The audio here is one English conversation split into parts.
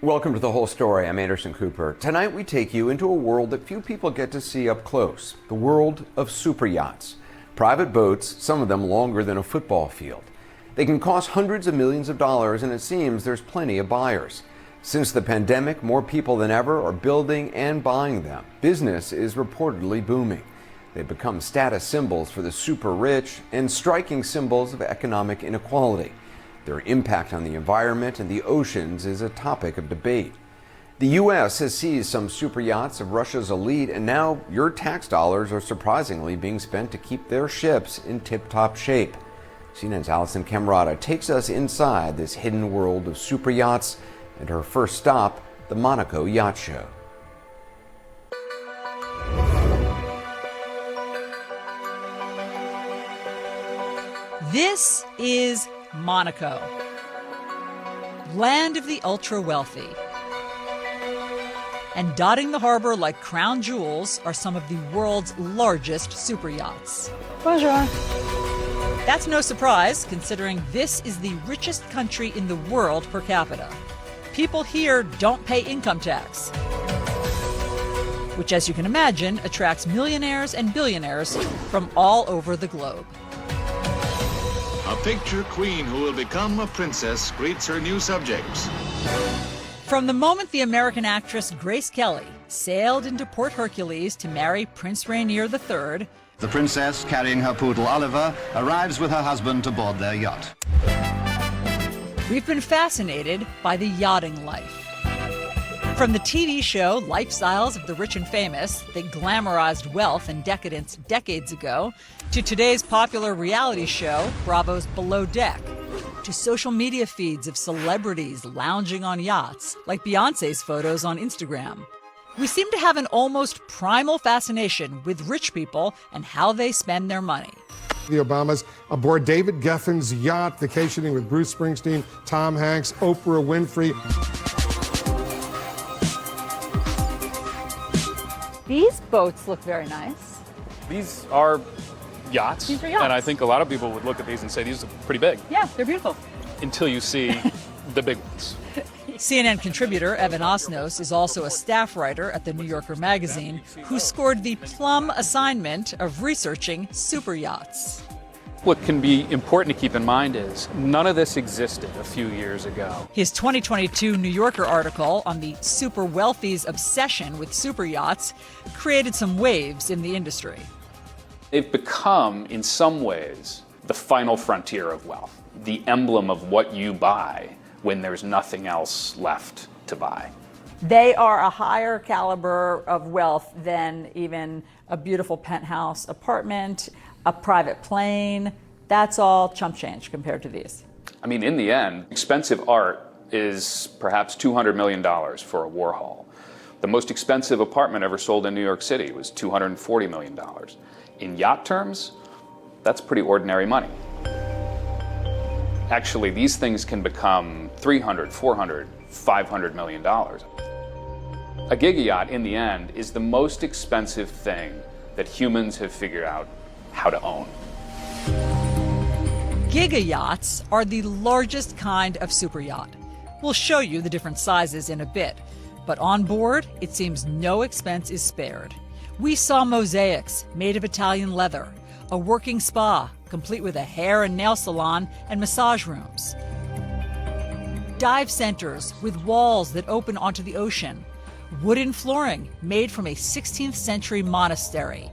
Welcome to The Whole Story. I'm Anderson Cooper. Tonight we take you into a world that few people get to see up close, the world of superyachts. Private boats, some of them longer than a football field. They can cost hundreds of millions of dollars, and it seems there's plenty of buyers. Since the pandemic, more people than ever are building and buying them. Business is reportedly booming. They've become status symbols for the super rich and striking symbols of economic inequality. Their impact on the environment and the oceans is a topic of debate. The U.S. has seized some super yachts of Russia's elite, and now your tax dollars are surprisingly being spent to keep their ships in tip-top shape. CNN's Alison Camerata takes us inside this hidden world of super yachts and her first stop, the Monaco Yacht Show. This is Monaco, land of the ultra-wealthy. And dotting the harbor like crown jewels are some of the world's largest super yachts. Bonjour. That's no surprise, considering this is the richest country in the world per capita. People here don't pay income tax, which, as you can imagine, attracts millionaires and billionaires from all over the globe. A picture queen who will become a princess greets her new subjects. From the moment the American actress Grace Kelly sailed into Port Hercules to marry Prince Rainier III, the princess, carrying her poodle Oliver, arrives with her husband to board their yacht. we've been fascinated by the yachting life. From the TV show Lifestyles of the Rich and Famous that glamorized wealth and decadence decades ago, to today's popular reality show, Bravo's Below Deck, to social media feeds of celebrities lounging on yachts, like Beyoncé's photos on Instagram. We seem to have an almost primal fascination with rich people and how they spend their money. The Obamas aboard David Geffen's yacht, vacationing with Bruce Springsteen, Tom Hanks, Oprah Winfrey. These boats look very nice. These are yachts. These are yachts. And I think a lot of people would look at these and say these are pretty big. Yeah, they're beautiful. Until you see the big ones. CNN contributor Evan Osnos is also a staff writer at the New Yorker magazine who scored the plum assignment of researching super yachts. What can be important to keep in mind is none of this existed a few years ago. His 2022 New Yorker article on the super wealthy's obsession with super yachts created some waves in the industry. They've become, in some ways, the final frontier of wealth, the emblem of what you buy when there's nothing else left to buy. They are a higher caliber of wealth than even a beautiful penthouse apartment, a private plane. That's all chump change compared to these. I mean, in the end, expensive art is perhaps $200 million for a Warhol. The most expensive apartment ever sold in New York City was $240 million. In yacht terms, that's pretty ordinary money. Actually, these things can become $300, $400, $500 million. A gigayacht, in the end, is the most expensive thing that humans have figured out how to own. Gigayachts are the largest kind of superyacht. We'll show you the different sizes in a bit, but on board, it seems no expense is spared. We saw mosaics made of Italian leather, a working spa, complete with a hair and nail salon and massage rooms. Dive centers with walls that open onto the ocean. Wooden flooring made from a 16th century monastery.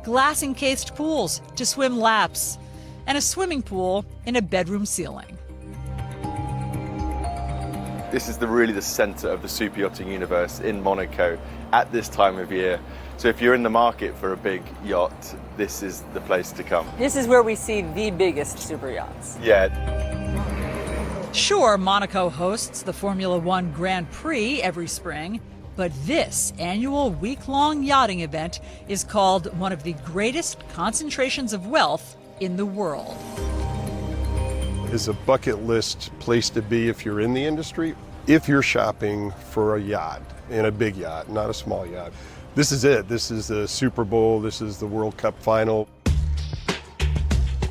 Glass-encased pools to swim laps. And a swimming pool in a bedroom ceiling. This is really the center of the super yachting universe in Monaco at this time of year. So if you're in the market for a big yacht, this is the place to come. This is where we see the biggest super yachts. Yeah. Sure, Monaco hosts the Formula One Grand Prix every spring, but this annual week-long yachting event is called one of the greatest concentrations of wealth in the world. Is a bucket list place to be if you're in the industry. If you're shopping for a yacht, and a big yacht, not a small yacht, this is it. This is the Super Bowl, this is the World Cup final.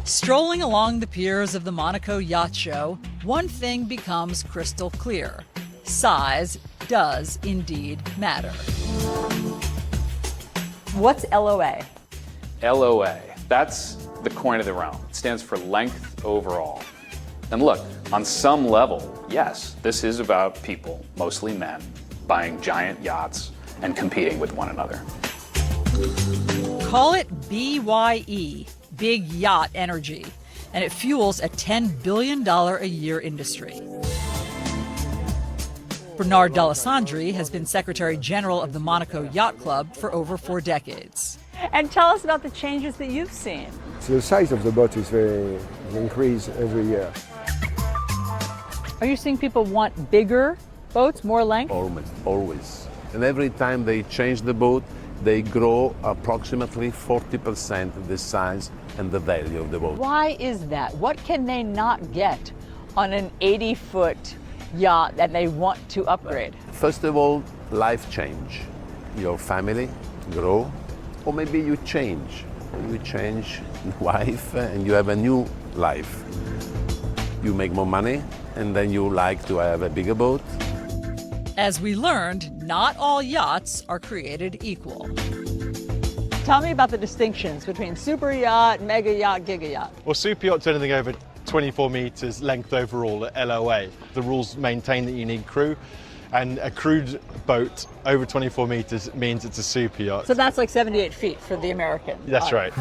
Strolling along the piers of the Monaco Yacht Show, one thing becomes crystal clear. size does indeed matter. What's LOA? LOA, that's the coin of the realm. It stands for length overall. And look, on some level, yes, this is about people, mostly men, buying giant yachts and competing with one another. Call it BYE, Big Yacht Energy, and it fuels a $10 billion a year industry. Bernard D'Alessandri has been Secretary General of the Monaco Yacht Club for over 4 decades. And tell us about the changes that you've seen. So the size of the boat is very increased every year. Are you seeing people want bigger boats, more length? Always. And every time they change the boat, they grow approximately 40% the size and the value of the boat. Why is that? What can they not get on an 80-foot yacht that they want to upgrade? First of all, life change. Your family grow, or maybe you change. You change wife and you have a new life. You make more money and then you like to have a bigger boat. As we learned, not all yachts are created equal. Tell me about the distinctions between super yacht, mega yacht, giga yacht. Well, super yachts are anything over 24 metres length overall at LOA. The rules maintain that you need crew, and a crewed boat over 24 metres means it's a super yacht. So that's like 78 feet for the American. That's right.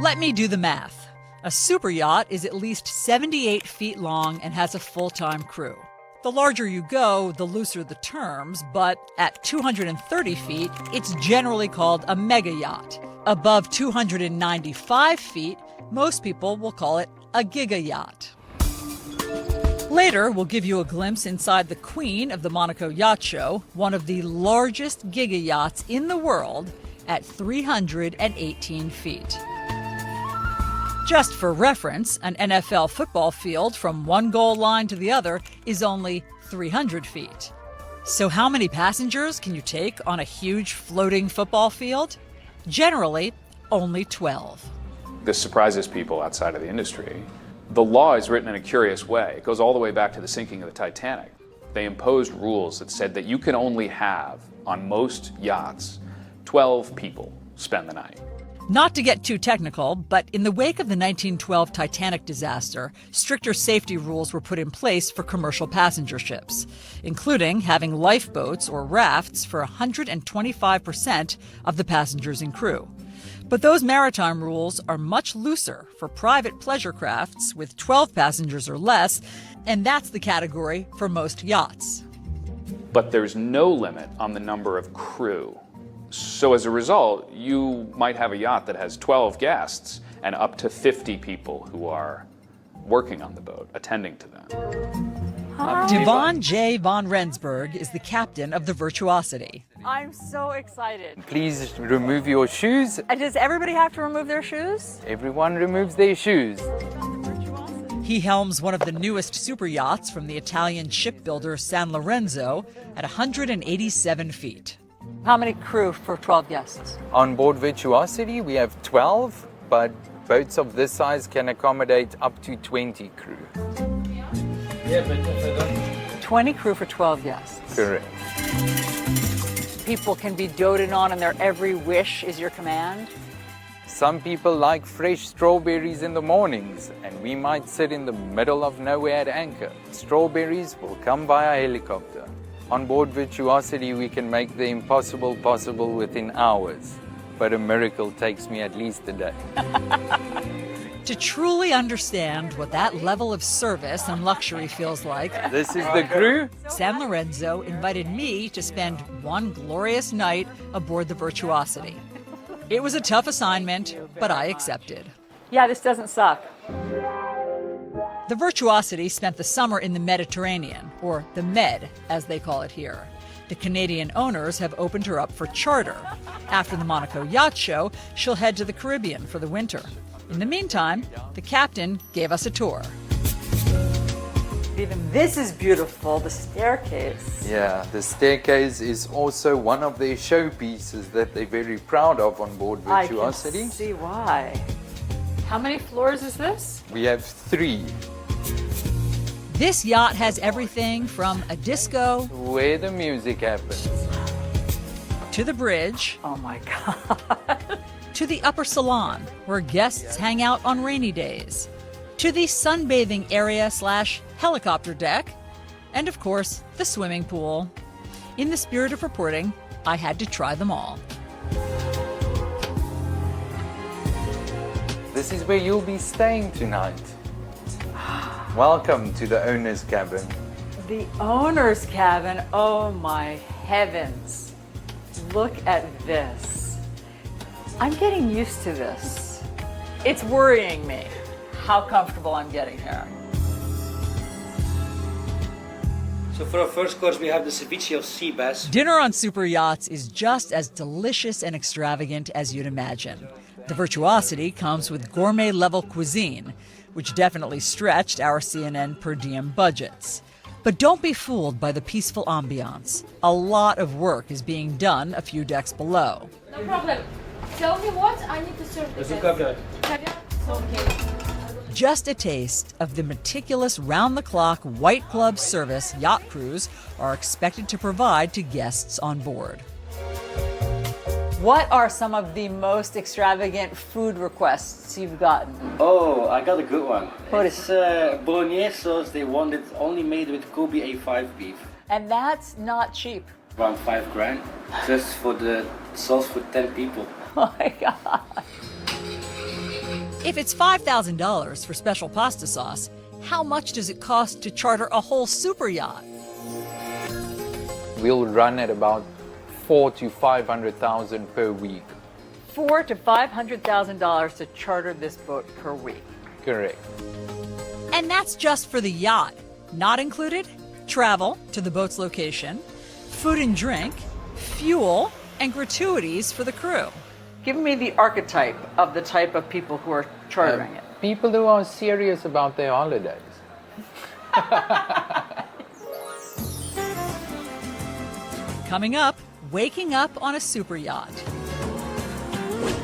Let me do the math. A super yacht is at least 78 feet long and has a full-time crew. The larger you go, the looser the terms, but at 230 feet, it's generally called a mega yacht. Above 295 feet, most people will call it a giga yacht. Later, we'll give you a glimpse inside the Queen of the Monaco Yacht Show, one of the largest giga yachts in the world at 318 feet. Just for reference, an NFL football field from one goal line to the other is only 300 feet. So how many passengers can you take on a huge floating football field? Generally, only 12. This surprises people outside of the industry. The law is written in a curious way. It goes all the way back to the sinking of the Titanic. They imposed rules that said that you can only have, on most yachts, 12 people spend the night. Not to get too technical, but in the wake of the 1912 Titanic disaster, stricter safety rules were put in place for commercial passenger ships, including having lifeboats or rafts for 125% of the passengers and crew. But those maritime rules are much looser for private pleasure crafts with 12 passengers or less, and that's the category for most yachts. But there's no limit on the number of crew. So as a result, you might have a yacht that has 12 guests and up to 50 people who are working on the boat, attending to them. Devon J. von Rensburg is the captain of the Virtuosity. I'm so excited. Please remove your shoes. Does everybody have to remove their shoes? Everyone removes their shoes. He helms one of the newest super yachts from the Italian shipbuilder San Lorenzo at 187 feet. How many crew for 12 guests? On board Virtuosity, we have 12, but boats of this size can accommodate up to 20 crew. 20 crew for 12 guests. Correct. People can be doted on and their every wish is your command? Some people like fresh strawberries in the mornings, and we might sit in the middle of nowhere at anchor. Strawberries will come via helicopter. On board Virtuosity, we can make the impossible possible within hours, but a miracle takes me at least a day. To truly understand what that level of service and luxury feels like, This is the crew. San Lorenzo invited me to spend one glorious night aboard the Virtuosity. It was a tough assignment, but I accepted. Yeah, this doesn't suck. The Virtuosity spent the summer in the Mediterranean, or the Med, as they call it here. The Canadian owners have opened her up for charter. After the Monaco Yacht Show, she'll head to the Caribbean for the winter. In the meantime, the captain gave us a tour. Even this is beautiful, the staircase. Yeah, the staircase is also one of their showpieces that they're very proud of on board Virtuosity. I can see why. How many floors is this? We have 3. This yacht has everything from a disco Where the music happens. to the bridge. Oh my God. To the upper salon, where guests hang out on rainy days. To the sunbathing area / helicopter deck. And of course, the swimming pool. In the spirit of reporting, I had to try them all. This is where you'll be staying tonight. Welcome to the owner's cabin. The owner's cabin, oh my heavens. Look at this. I'm getting used to this. It's worrying me how comfortable I'm getting here. So for our first course, we have the ceviche of sea bass. Dinner on super yachts is just as delicious and extravagant as you'd imagine. The virtuosity comes with gourmet-level cuisine, which definitely stretched our CNN per diem budgets. But don't be fooled by the peaceful ambiance. A lot of work is being done a few decks below. No problem. Tell me what I need to serve the guests. Caviar? Okay. Just a taste of the meticulous round-the-clock white glove service yacht crews are expected to provide to guests on board. What are some of the most extravagant food requests you've gotten? Oh, I got a good one. What It's bolognese sauce. They want it only made with Kobe A5 beef. And that's not cheap. Around $5,000 just for the sauce for 10 people. Oh my God. If it's $5,000 for special pasta sauce, how much does it cost to charter a whole super yacht? We'll run at about $400,000 to $500,000 per week. $400,000 to $500,000 to charter this boat per week. Correct. And that's just for the yacht. Not included, travel to the boat's location, food and drink, fuel, and gratuities for the crew. Give me the archetype of the type of people who are chartering it. People who are serious about their holidays. Coming up, waking up on a super yacht.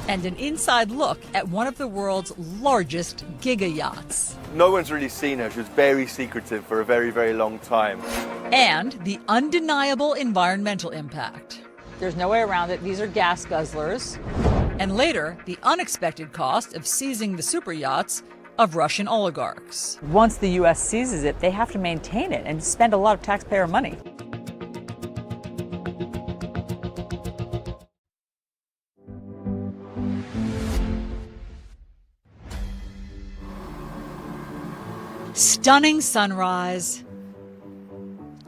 And an inside look at one of the world's largest giga yachts. No one's really seen her. She was very secretive for a very, very long time. And the undeniable environmental impact. There's no way around it. These are gas guzzlers. And later, the unexpected cost of seizing the super yachts of Russian oligarchs. Once the U.S. seizes it, they have to maintain it and spend a lot of taxpayer money. Stunning sunrise,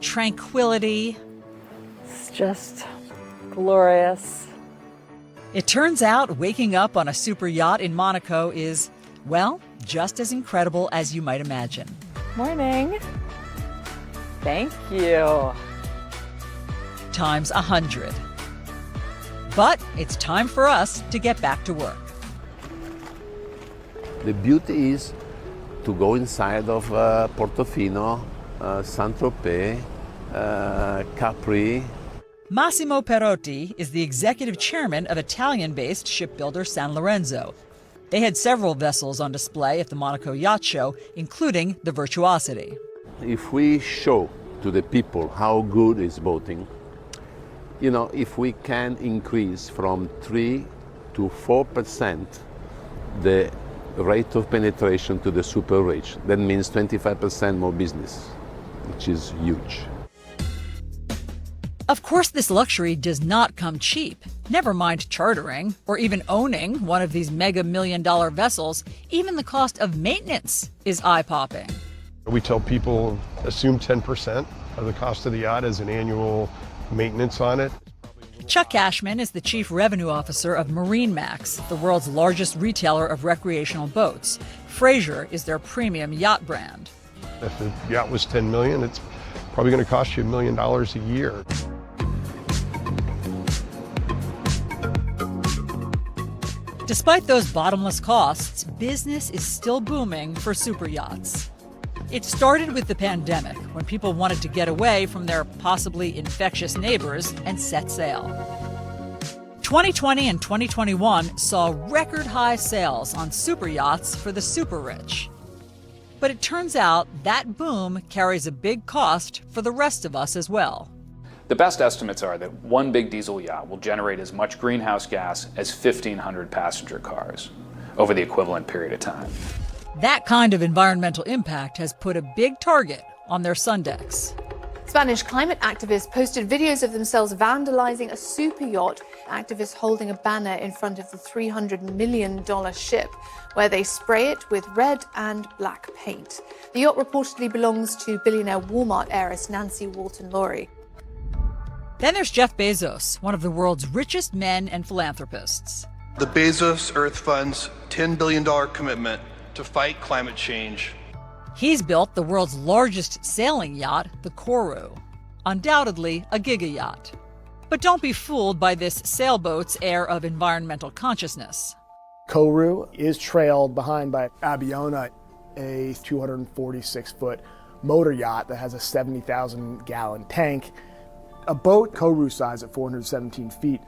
tranquility. It's just glorious. It turns out waking up on a super yacht in Monaco is, well, just as incredible as you might imagine. Morning. Thank you. Times 100. But it's time for us to get back to work. The beauty is to go inside of Portofino, Saint-Tropez, Capri. Massimo Perotti is the executive chairman of Italian-based shipbuilder San Lorenzo. They had several vessels on display at the Monaco Yacht Show, including the Virtuosity. If we show to the people how good is boating, if we can increase from 3 to 4% the rate of penetration to the super rich, that means 25% more business, which is huge. Of course, this luxury does not come cheap. Never mind chartering or even owning one of these mega million-dollar vessels. Even the cost of maintenance is eye-popping. We tell people assume 10% of the cost of the yacht as an annual maintenance on it. Chuck Cashman is the chief revenue officer of MarineMax, the world's largest retailer of recreational boats. Fraser is their premium yacht brand. If the yacht was $10 million, it's probably going to cost you $1 million a year. Despite those bottomless costs, business is still booming for super yachts. It started with the pandemic, when people wanted to get away from their possibly infectious neighbors and set sail. 2020 and 2021 saw record high sales on super yachts for the super rich. But it turns out that boom carries a big cost for the rest of us as well. The best estimates are that one big diesel yacht will generate as much greenhouse gas as 1,500 passenger cars over the equivalent period of time. That kind of environmental impact has put a big target on their sun decks. Spanish climate activists posted videos of themselves vandalizing a super yacht, activists holding a banner in front of the $300 million ship, where they spray it with red and black paint. The yacht reportedly belongs to billionaire Walmart heiress Nancy Walton-Lowry. Then there's Jeff Bezos, one of the world's richest men and philanthropists. The Bezos Earth Fund's $10 billion commitment to fight climate change. He's built the world's largest sailing yacht, the Kourou, undoubtedly a giga yacht. But don't be fooled by this sailboat's air of environmental consciousness. Kourou is trailed behind by Abiona, a 246-foot motor yacht that has a 70,000-gallon tank. A boat Kourou size at 417 feet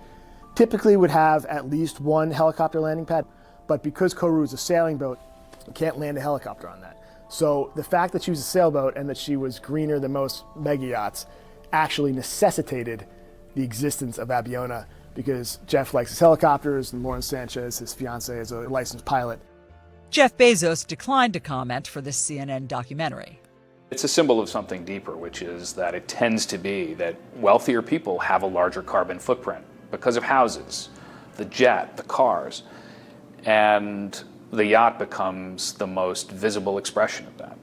typically would have at least one helicopter landing pad, but because Kourou is a sailing boat, you can't land a helicopter on that. So the fact that she was a sailboat and that she was greener than most mega yachts actually necessitated the existence of Abiona, because Jeff likes his helicopters and Lauren Sanchez, his fiancée, is a licensed pilot. Jeff Bezos declined to comment for this CNN documentary. It's a symbol of something deeper, which is that it tends to be that wealthier people have a larger carbon footprint because of houses, the jet, the cars, and the yacht becomes the most visible expression of that.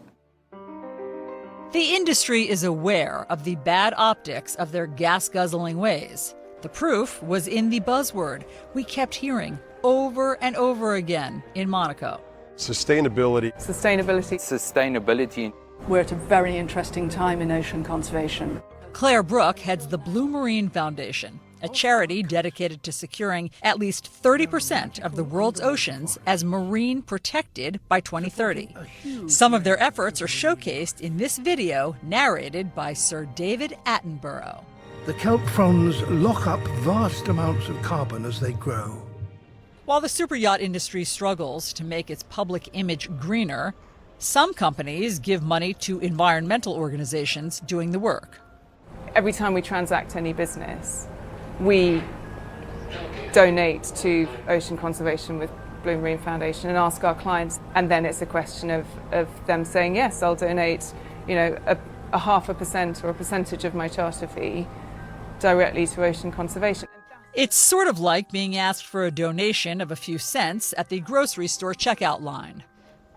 The industry is aware of the bad optics of their gas-guzzling ways. The proof was in the buzzword we kept hearing over and over again in Monaco. Sustainability. Sustainability. Sustainability. We're at a very interesting time in ocean conservation. Claire Brooke heads the Blue Marine Foundation, a charity dedicated to securing at least 30% of the world's oceans as marine protected by 2030. Some of their efforts are showcased in this video narrated by Sir David Attenborough. The kelp fronds lock up vast amounts of carbon as they grow. While the superyacht industry struggles to make its public image greener, some companies give money to environmental organizations doing the work. Every time we transact any business, we donate to Ocean Conservation with Blue Marine Foundation and ask our clients, and then it's a question of them saying, yes, I'll donate, a 0.5% or a percentage of my charter fee directly to Ocean Conservation. It's sort of like being asked for a donation of a few cents at the grocery store checkout line.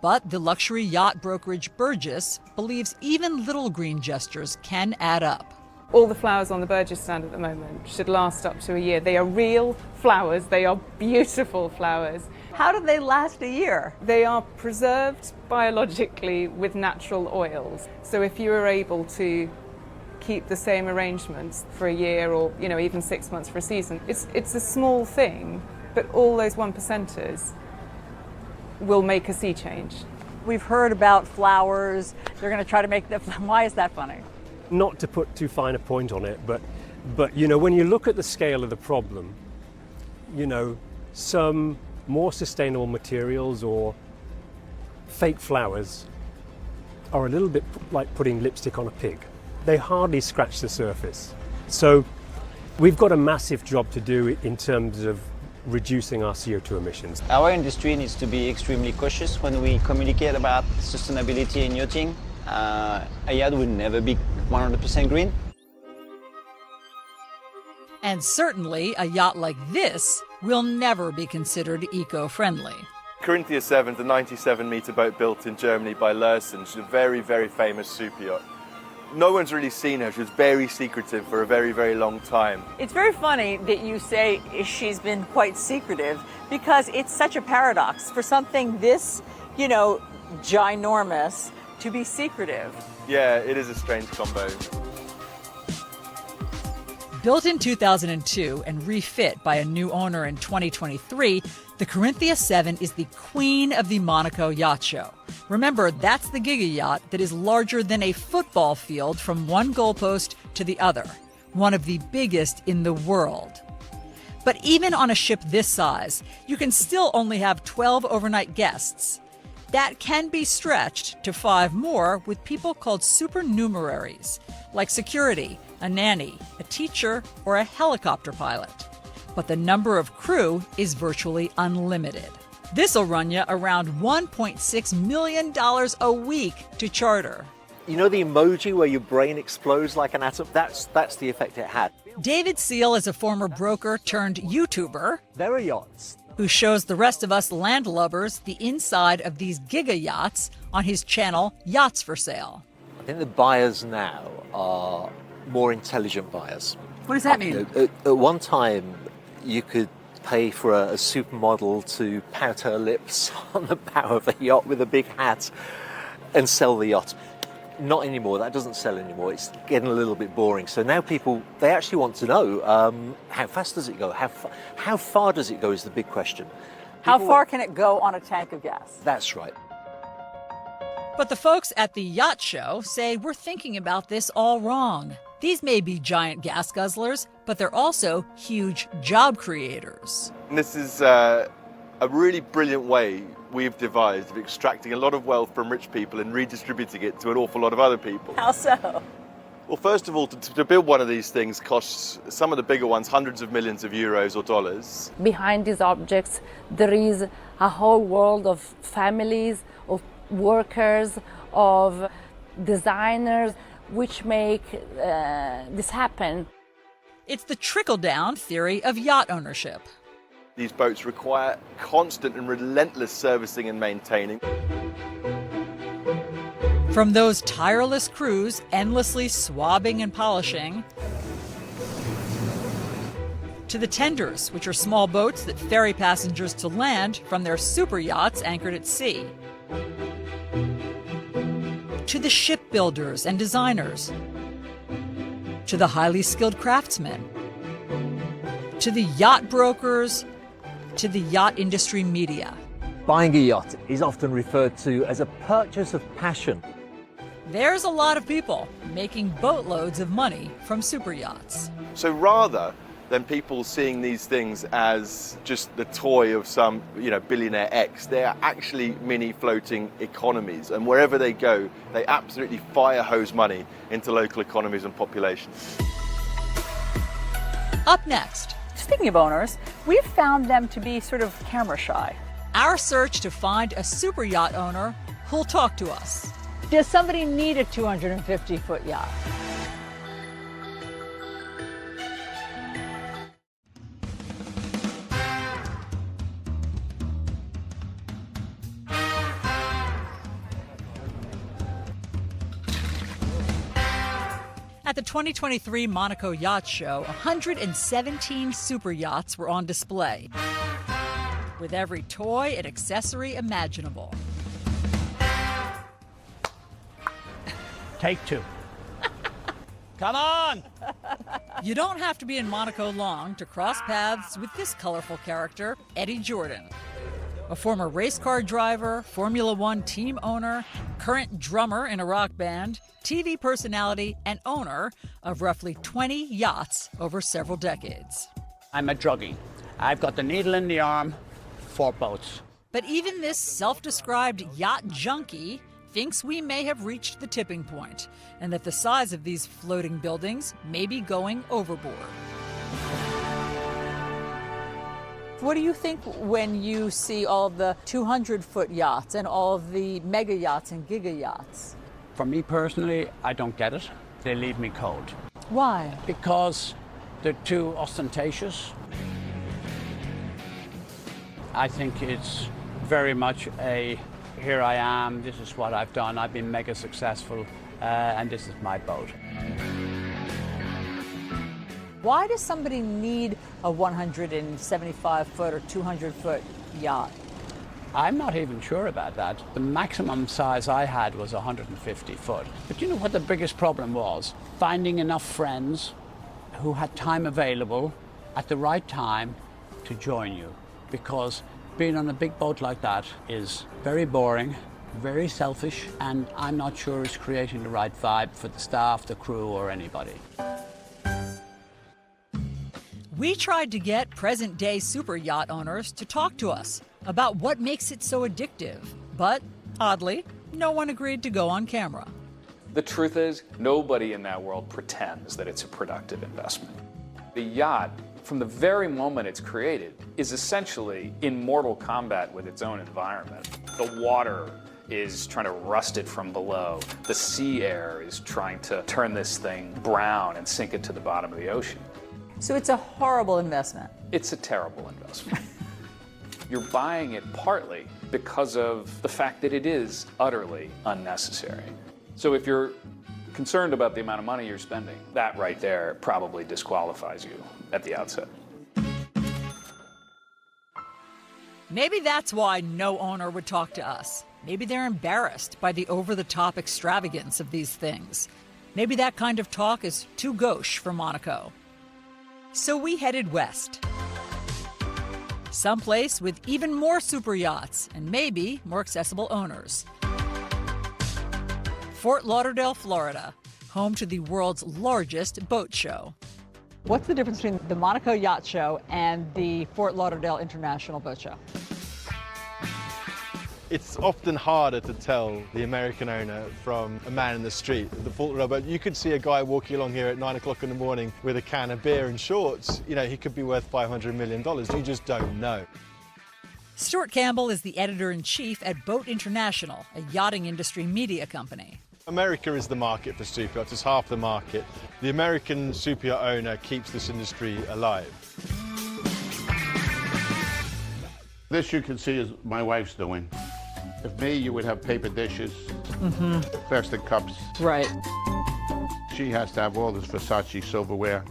But the luxury yacht brokerage Burgess believes even little green gestures can add up. All the flowers on the Burgess stand at the moment should last up to a year. They are real flowers. They are beautiful flowers. How do they last a year? They are preserved biologically with natural oils. So if you are able to keep the same arrangements for a year or even 6 months for a season, it's a small thing, but all those 1%ers will make a sea change. We've heard about flowers. They're going to try to make them. Why is that funny? Not to put too fine a point on it, but when you look at the scale of the problem, some more sustainable materials or fake flowers are a little bit like putting lipstick on a pig. They hardly scratch the surface. So we've got a massive job to do in terms of reducing our CO2 emissions. Our industry needs to be extremely cautious when we communicate about sustainability in yachting. A yacht will never be 100% green. And certainly a yacht like this will never be considered eco-friendly. Corinthia 7 is a 97-metre boat built in Germany by Lursen. She's a very, very famous super yacht. No one's really seen her. She was very secretive for a very, very long time. It's very funny that you say she's been quite secretive, because it's such a paradox for something this, ginormous to be secretive. Yeah, it is a strange combo. Built in 2002 and refit by a new owner in 2023, the Corinthia 7 is the queen of the Monaco Yacht Show. Remember, that's the giga yacht that is larger than a football field from one goalpost to the other, one of the biggest in the world. But even on a ship this size, you can still only have 12 overnight guests. That can be stretched to 5 more with people called supernumeraries, like security, a nanny, a teacher, or a helicopter pilot. But the number of crew is virtually unlimited. This'll run you around $1.6 million a week to charter. You know the emoji where your brain explodes like an atom? That's the effect it had. David Seal is a former broker turned YouTuber. There are yachts. Who shows the rest of us landlubbers the inside of these giga yachts on his channel, Yachts for Sale. I think the buyers now are more intelligent buyers. What does that mean? At one time, you could pay for a supermodel to pout her lips on the bow of a yacht with a big hat and sell the yacht. Not anymore. That doesn't sell anymore. It's getting a little bit boring. So now people, they actually want to know how fast does it go? How far does it go is the big question. How far can it go on a tank of gas? That's right. But the folks at the yacht show say we're thinking about this all wrong. These may be giant gas guzzlers, but they're also huge job creators. And this is a really brilliant way we've devised of extracting a lot of wealth from rich people and redistributing it to an awful lot of other people. How so? Well, first of all, to build one of these things costs, some of the bigger ones, hundreds of millions of euros or dollars. Behind these objects, there is a whole world of families, of workers, of designers, which make this happen. It's the trickle-down theory of yacht ownership. These boats require constant and relentless servicing and maintaining. From those tireless crews endlessly swabbing and polishing, to the tenders, which are small boats that ferry passengers to land from their super yachts anchored at sea, to the shipbuilders and designers, to the highly skilled craftsmen, to the yacht brokers, to the yacht industry media. Buying a yacht is often referred to as a purchase of passion. There's a lot of people making boatloads of money from super yachts. So rather than people seeing these things as just the toy of some, billionaire X, they are actually mini floating economies. And wherever they go, they absolutely fire hose money into local economies and populations. Up next. Speaking of owners, we've found them to be sort of camera shy. Our search to find a super yacht owner who'll talk to us. Does somebody need a 250-foot yacht? At the 2023 Monaco Yacht Show, 117 super yachts were on display, with every toy and accessory imaginable. Take two. Come on! You don't have to be in Monaco long to cross paths with this colorful character, Eddie Jordan. A former race car driver, Formula One team owner, current drummer in a rock band, TV personality, and owner of roughly 20 yachts over several decades. I'm a druggie. I've got the needle in the arm, 4 boats. But even this self-described yacht junkie thinks we may have reached the tipping point, and that the size of these floating buildings may be going overboard. What do you think when you see all the 200-foot yachts and all of the mega yachts and giga yachts? For me personally, I don't get it. They leave me cold. Why? Because they're too ostentatious. I think it's very much a, here I am, this is what I've done, I've been mega successful, and this is my boat. Why does somebody need a 175-foot or 200-foot yacht? I'm not even sure about that. The maximum size I had was 150 foot. But you know what the biggest problem was? Finding enough friends who had time available at the right time to join you. Because being on a big boat like that is very boring, very selfish, and I'm not sure it's creating the right vibe for the staff, the crew, or anybody. We tried to get present-day super yacht owners to talk to us about what makes it so addictive, but Oddly, no one agreed to go on camera. The truth is, nobody in that world pretends that it's a productive investment. The yacht, from the very moment it's created, is essentially in mortal combat with its own environment. The water is trying to rust it from below. The sea air is trying to turn this thing brown and sink it to the bottom of the ocean. So it's a horrible investment. It's a terrible investment. You're buying it partly because of the fact that it is utterly unnecessary. So if you're concerned about the amount of money you're spending, that right there probably disqualifies you at the outset. Maybe that's why no owner would talk to us. Maybe they're embarrassed by the over-the-top extravagance of these things. Maybe that kind of talk is too gauche for Monaco. So we headed west. Someplace with even more super yachts and maybe more accessible owners. Fort Lauderdale, Florida, home to the world's largest boat show. What's the difference between the Monaco Yacht Show and the Fort Lauderdale International Boat Show? It's often harder to tell the American owner from a man in the street. The Fort Lauderdale boat, you could see a guy walking along here at 9 o'clock in the morning with a can of beer and shorts. You know, he could be worth $500 million. You just don't know. Stuart Campbell is the editor-in-chief at Boat International, a yachting industry media company. America is the market for super yachts. It's half the market. The American super yacht owner keeps this industry alive. This you can see is my wife's doing. If me, you would have paper dishes, plastic cups. Right. She has to have all this Versace silverware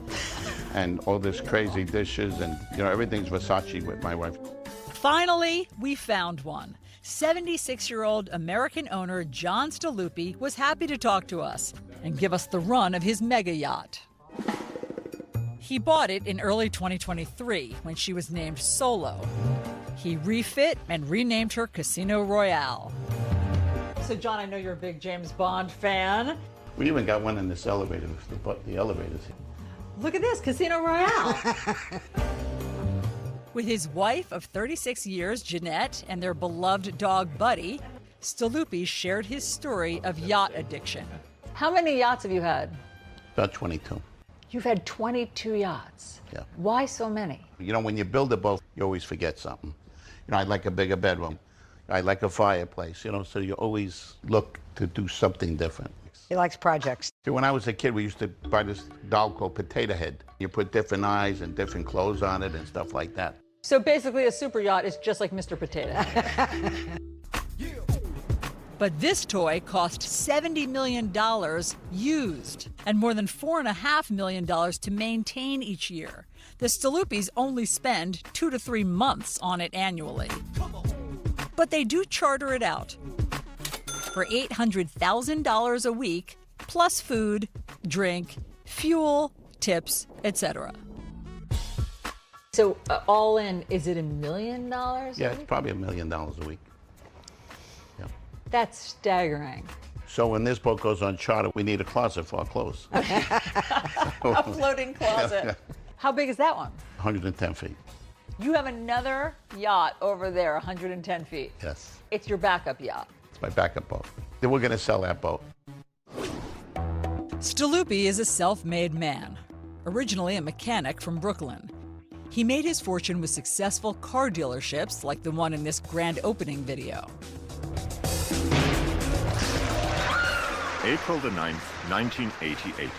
and all this crazy dishes, and everything's Versace with my wife. Finally, we found one. 76-year-old American owner John Staluppi was happy to talk to us and give us the run of his mega yacht. He bought it in early 2023 when she was named Solo. He refit and renamed her Casino Royale. So, John, I know you're a big James Bond fan. We even got one in this elevator, the elevators. Look at this, Casino Royale. With his wife of 36 years, Jeanette, and their beloved dog, Buddy, Staluppi shared his story of yacht addiction. How many yachts have you had? About 22. You've had 22 yachts. Yeah. Why so many? When you build a boat, you always forget something. I'd like a bigger bedroom. I'd like a fireplace, so you always look to do something different. He likes projects. When I was a kid, we used to buy this doll called Potato Head. You put different eyes and different clothes on it and stuff like that. So basically a super yacht is just like Mr. Potato. But this toy cost $70 million used and more than $4.5 million to maintain each year. The Staluppis only spend 2 to 3 months on it annually. But they do charter it out for $800,000 a week, plus food, drink, fuel, tips, etc. So all in, is it $1 million? Yeah, it's probably $1 million a week. Yeah. That's staggering. So when this boat goes on charter, we need a closet for our clothes. A floating closet. Yeah. How big is that one? 110 feet. You have another yacht over there, 110 feet. Yes. It's your backup yacht. It's my backup boat. Then we're going to sell that boat. Staluppi is a self-made man, originally a mechanic from Brooklyn. He made his fortune with successful car dealerships like the one in this grand opening video. April the 9th, 1988.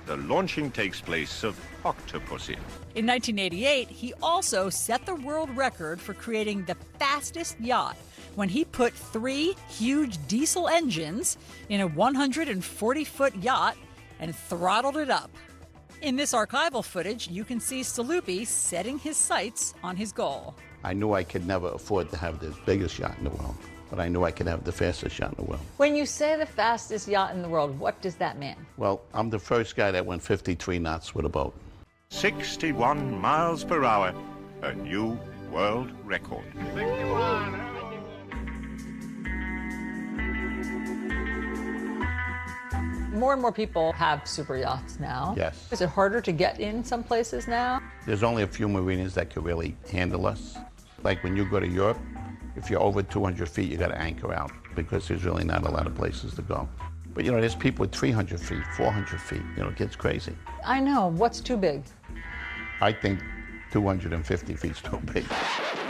The launching takes place of Octopussy. In 1988, he also set the world record for creating the fastest yacht when he put 3 huge diesel engines in a 140-foot yacht and throttled it up. In this archival footage, you can see Staluppi setting his sights on his goal. I knew I could never afford to have the biggest yacht in the world, but I knew I could have the fastest yacht in the world. When you say the fastest yacht in the world, what does that mean? Well, I'm the first guy that went 53 knots with a boat. 61 miles per hour, a new world record. 61. More and more people have super yachts now. Yes. Is it harder to get in some places now? There's only a few marinas that can really handle us. Like when you go to Europe, if you're over 200 feet, you got to anchor out. because there's really not a lot of places to go. But you know, there's people with 300 feet, 400 feet, you know, it gets crazy. I know. What's too big? I think 250 feet's too big.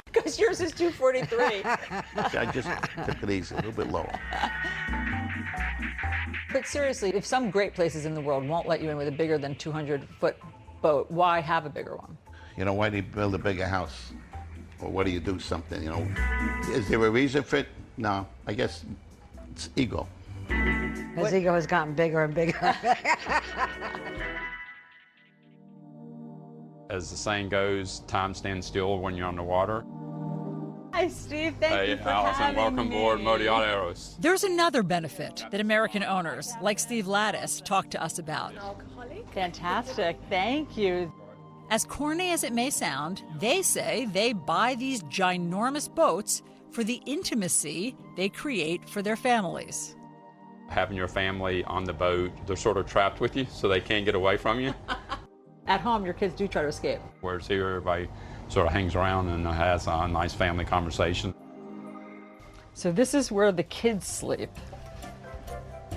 Because yours is 243. I just took it easy, a little bit lower. But seriously, if some great places in the world won't let you in with a bigger than 200-foot boat, why have a bigger one? You know, why do you build a bigger house? Or why do you do something, you know? Is there a reason for it? No, I guess it's ego. His ego has gotten bigger and bigger. As the saying goes, time stands still when you're on the water. Hi, Steve. Thank you for Allison, having welcome me. aboard Modianeros. There's another benefit that American owners, like Steve Lattice, talk to us about. Fantastic. Thank you. As corny as it may sound, they say they buy these ginormous boats for the intimacy they create for their families. Having your family on the boat, they're sort of trapped with you, so they can't get away from you. At home, your kids do try to escape. Whereas here, everybody sort of hangs around and has a nice family conversation. So this is where the kids sleep.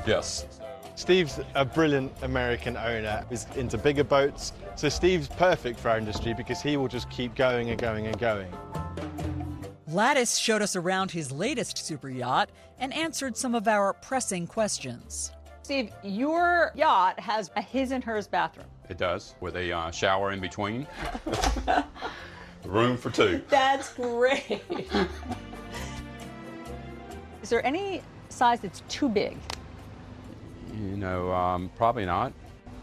Yes. Steve's a brilliant American owner. He's into bigger boats. So Steve's perfect for our industry because he will just keep going and going and going. Lattice showed us around his latest super yacht and answered some of our pressing questions. Steve, your yacht has a his and hers bathroom. It does, with a shower in between. Room for two. That's great. Is there any size that's too big? You know, probably not.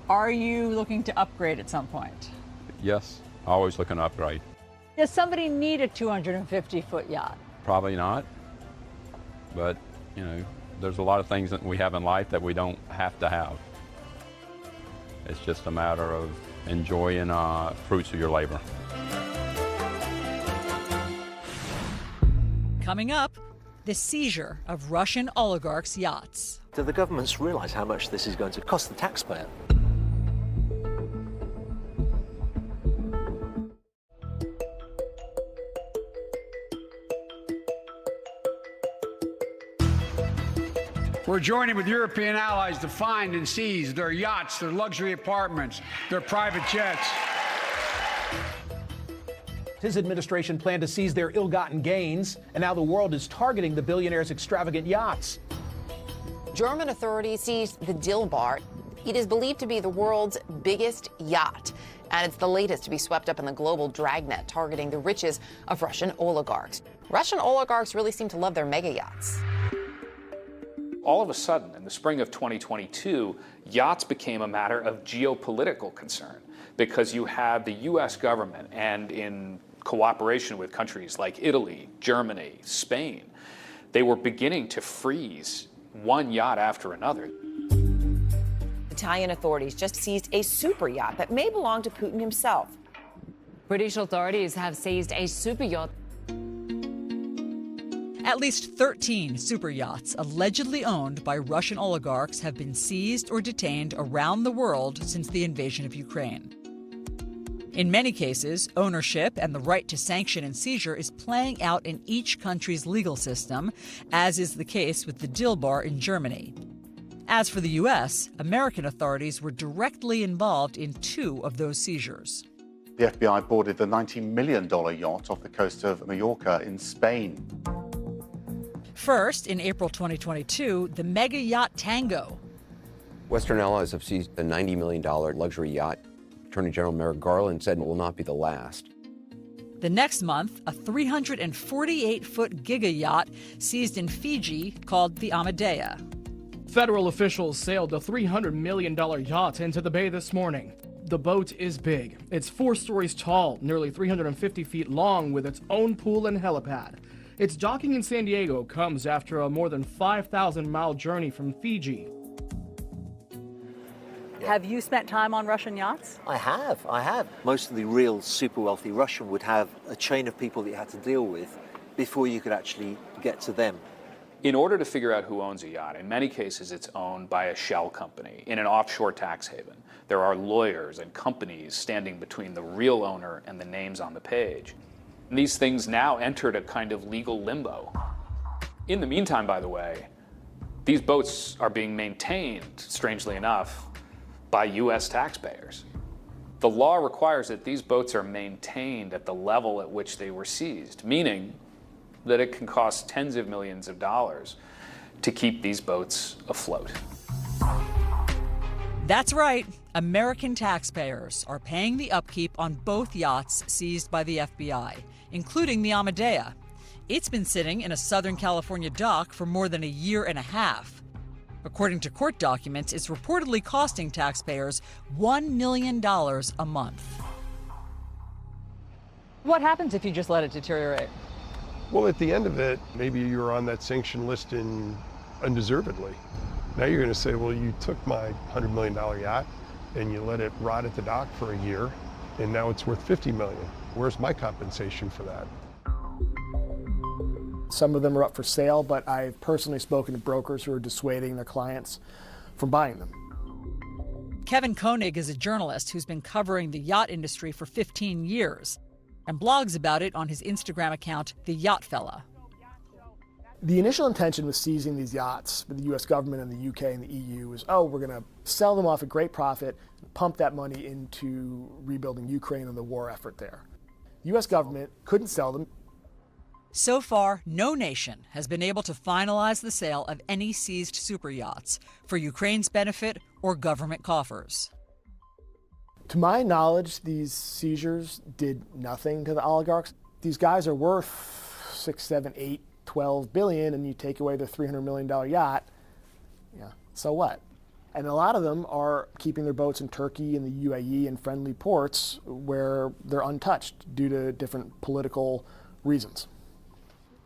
Are you looking to upgrade at some point? Yes, always looking to upgrade. Does somebody need a 250-foot yacht? Probably not. But, you know, there's a lot of things that we have in life that we don't have to have. It's just a matter of enjoying fruits of your labor. Coming up, the seizure of Russian oligarchs' yachts. Do the governments realize how much this is going to cost the taxpayer? We're joining with European allies to find and seize their yachts, their luxury apartments, their private jets. His administration planned to seize their ill-gotten gains, and now the world is targeting the billionaire's extravagant yachts. German authorities seized the Dilbar. It is believed to be the world's biggest yacht, and it's the latest to be swept up in the global dragnet targeting the riches of Russian oligarchs. Russian oligarchs really seem to love their mega yachts. All of a sudden, in the spring of 2022, yachts became a matter of geopolitical concern because you have the U.S. government, and in cooperation with countries like Italy, Germany, Spain, they were beginning to freeze one yacht after another. Italian authorities just seized a super yacht that may belong to Putin himself. British authorities have seized a super yacht. At least 13 super yachts allegedly owned by Russian oligarchs have been seized or detained around the world since the invasion of Ukraine. In many cases, ownership and the right to sanction and seizure is playing out in each country's legal system, as is the case with the Dilbar in Germany. As for the U.S., American authorities were directly involved in 2 of those seizures. The FBI boarded the $90 million yacht off the coast of Mallorca in Spain. First, in April 2022, the mega yacht Tango. Western allies have seized a $90 million luxury yacht. Attorney General Merrick Garland said it will not be the last. The next month, a 348-foot giga yacht seized in Fiji called the Amadea. Federal officials sailed a $300 million yacht into the bay this morning. The boat is big. It's 4 stories tall, nearly 350 feet long, with its own pool and helipad. Its docking in San Diego comes after a more than 5,000-mile journey from Fiji. Have you spent time on Russian yachts? I have. Most of the real super wealthy Russian would have a chain of people that you had to deal with before you could actually get to them. In order to figure out who owns a yacht, in many cases it's owned by a shell company in an offshore tax haven. There are lawyers and companies standing between the real owner and the names on the page. And these things now entered a kind of legal limbo. In the meantime, by the way, these boats are being maintained, strangely enough, by U.S. taxpayers. The law requires that these boats are maintained at the level at which they were seized, meaning that it can cost tens of millions of dollars to keep these boats afloat. That's right. American taxpayers are paying the upkeep on both yachts seized by the FBI, including the Amadea. It's been sitting in a Southern California dock for more than a year and a half. According to court documents, it's reportedly costing taxpayers $1 million a month. What happens if you just let it deteriorate? Well, at the end of it, maybe you're on that sanction list undeservedly. Now you're going to say, well, you took my $100 million yacht and you let it rot at the dock for a year, and now it's worth $50 million. Where's my compensation for that? Some of them are up for sale, but I've personally spoken to brokers who are dissuading their clients from buying them. Kevin Koenig is a journalist who's been covering the yacht industry for 15 years and blogs about it on his Instagram account, The Yacht Fella. The initial intention with seizing these yachts with the U.S. government and the UK and the EU was, oh, we're going to sell them off at great profit and pump that money into rebuilding Ukraine and the war effort there. The U.S. government couldn't sell them. So far, no nation has been able to finalize the sale of any seized superyachts for Ukraine's benefit or government coffers. To my knowledge, these seizures did nothing to the oligarchs. These guys are worth 6, 7, 8, 12 billion, and you take away their $300 million yacht, yeah, so what? And a lot of them are keeping their boats in Turkey and the UAE and friendly ports where they're untouched due to different political reasons.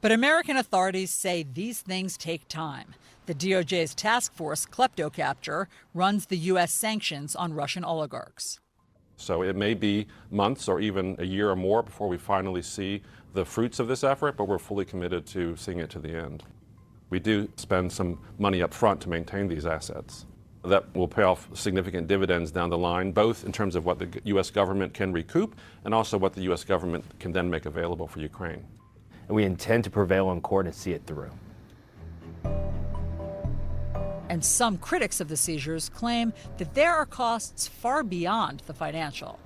But American authorities say these things take time. The DOJ's task force, KleptoCapture, runs the U.S. sanctions on Russian oligarchs. So it may be months or even a year or more before we finally see the fruits of this effort, but we're fully committed to seeing it to the end. We do spend some money up front to maintain these assets. That will pay off significant dividends down the line, both in terms of what the U.S. government can recoup and also what the U.S. government can then make available for Ukraine. And we intend to prevail in court and see it through. And some critics of the seizures claim that there are costs far beyond the financial.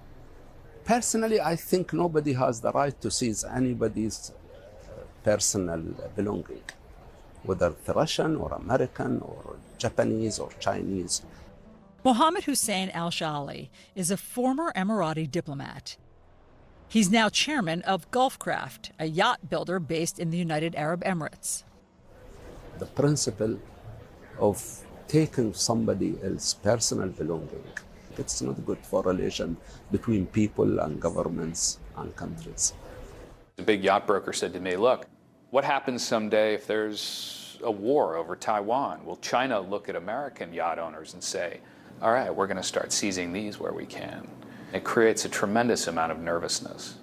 Personally, I think nobody has the right to seize anybody's personal belonging, whether it's Russian or American or Japanese or Chinese. Mohammed Hussein al-Shali is a former Emirati diplomat. He's now chairman of Gulfcraft, a yacht builder based in the United Arab Emirates. The principle of taking somebody else's personal belonging, it's not good for relation between people and governments and countries. The big yacht broker said to me, look, what happens someday if there's a war over Taiwan? Will China look at American yacht owners and say, all right, we're going to start seizing these where we can? It creates a tremendous amount of nervousness.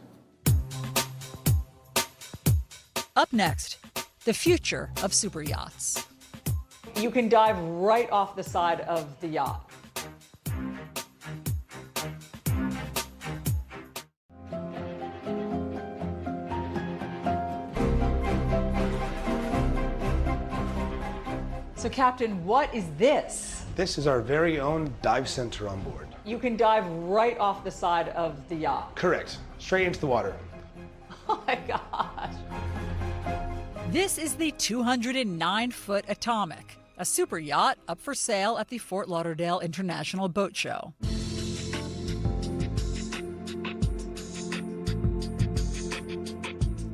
Up next, the future of superyachts. You can dive right off the side of the yacht. So, Captain, what is this? This is our very own dive center on board. You can dive right off the side of the yacht. Correct. Straight into the water. Oh my gosh. This is the 209-foot Atomic, a super yacht up for sale at the Fort Lauderdale International Boat Show.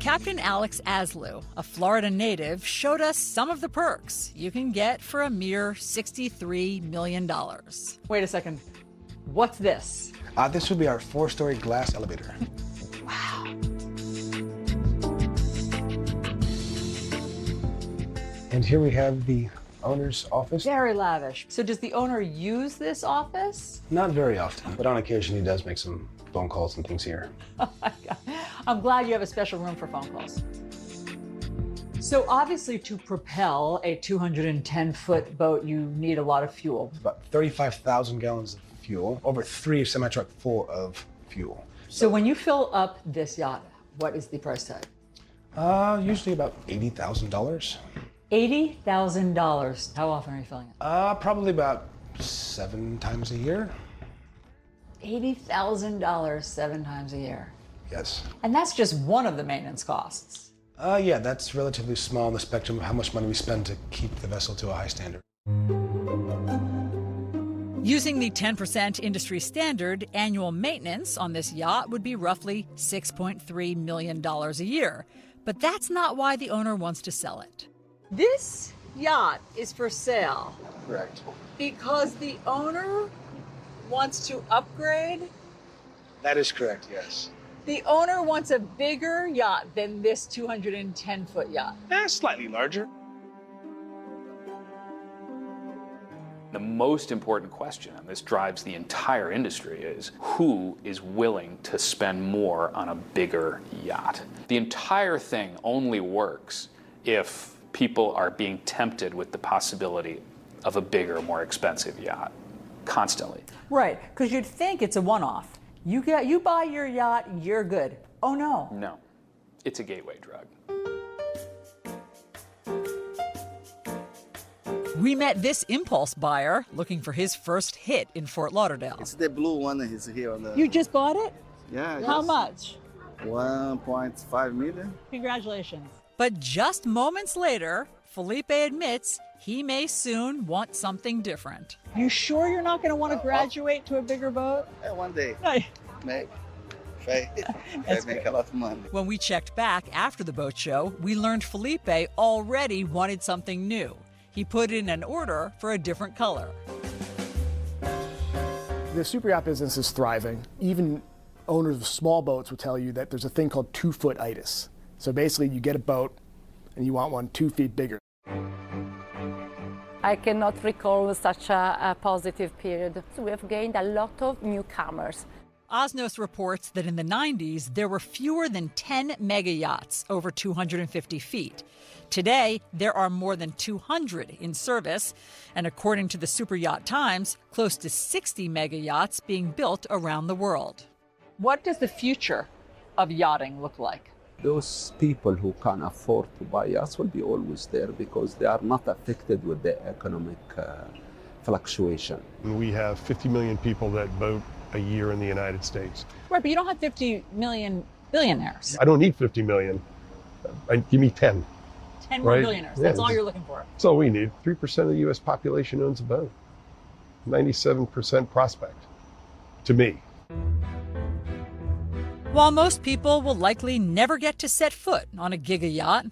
Captain Alex Aslew, a Florida native, showed us some of the perks you can get for a mere $63 million. Wait a second. What's this? This would be our 4-story glass elevator. Wow. And here we have the owner's office. Very lavish. So does the owner use this office? Not very often, but on occasion he does make some phone calls and things here. Oh my God. I'm glad you have a special room for phone calls. So obviously to propel a 210-foot boat, you need a lot of fuel. About 35,000 gallons of fuel, over 3 semi-truck full of fuel. So when you fill up this yacht, what is the price tag? Usually about $80,000. $80,000. How often are you filling it? Probably about 7 times a year. $80,000 7 times a year. Yes. And that's just one of the maintenance costs. Yeah, that's relatively small in the spectrum of how much money we spend to keep the vessel to a high standard. Using the 10% industry standard, annual maintenance on this yacht would be roughly $6.3 million a year. But that's not why the owner wants to sell it. This yacht is for sale. Correct. Because the owner wants to upgrade? That is correct, yes. The owner wants a bigger yacht than this 210-foot yacht. Slightly larger. The most important question, and this drives the entire industry, is who is willing to spend more on a bigger yacht? The entire thing only works if people are being tempted with the possibility of a bigger, more expensive yacht constantly. Right, because you'd think it's a one-off. You buy your yacht, you're good. Oh no. No, it's a gateway drug. We met this impulse buyer looking for his first hit in Fort Lauderdale. It's the blue one is here on the... You just bought it? Yeah. How yes. much? 1.5 million. Congratulations. But just moments later, Felipe admits he may soon want something different. You sure you're not going to want to graduate to a bigger boat? One day. Maybe. I make a lot of money. When we checked back after the boat show, we learned Felipe already wanted something new. He put in an order for a different color. The superyacht business is thriving. Even owners of small boats will tell you that there's a thing called 2-foot-itis. So basically, you get a boat and you want one 2 feet bigger. I cannot recall such a positive period. We have gained a lot of newcomers. Osnos reports that in the 90s, there were fewer than 10 mega yachts over 250 feet. Today, there are more than 200 in service, and according to the Superyacht Times, close to 60 mega yachts being built around the world. What does the future of yachting look like? Those people who can afford to buy yachts will be always there because they are not affected with the economic fluctuation. We have 50 million people that boat a year in the United States. Right, but you don't have 50 million billionaires. I don't need 50 million. Give me 10. 10 more right? billionaires. Yeah, That's all you're looking for. That's all we need. 3% of the U.S. population owns a boat. 97% prospect, to me. While most people will likely never get to set foot on a giga yacht,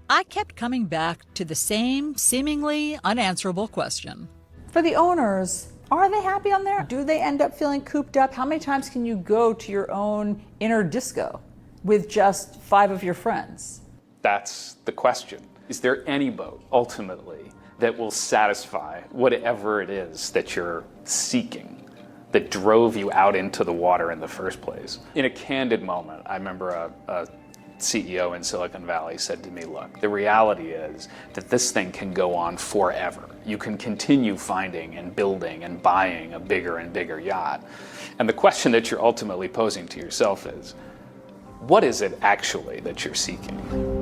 I kept coming back to the same seemingly unanswerable question. For the owners, are they happy on there? Do they end up feeling cooped up? How many times can you go to your own inner disco with just 5 of your friends? That's the question. Is there any boat, ultimately, that will satisfy whatever it is that you're seeking, that drove you out into the water in the first place? In a candid moment, I remember a CEO in Silicon Valley said to me, look, the reality is that this thing can go on forever. You can continue finding and building and buying a bigger and bigger yacht. And the question that you're ultimately posing to yourself is, what is it actually that you're seeking?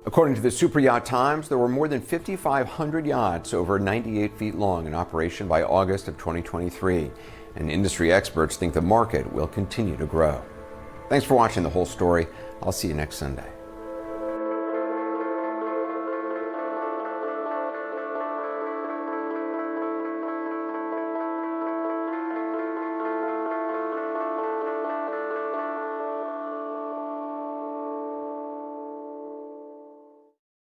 According to the Superyacht Times, there were more than 5,500 yachts over 98 feet long in operation by August of 2023, and industry experts think the market will continue to grow. Thanks for watching The Whole Story. I'll see you next Sunday.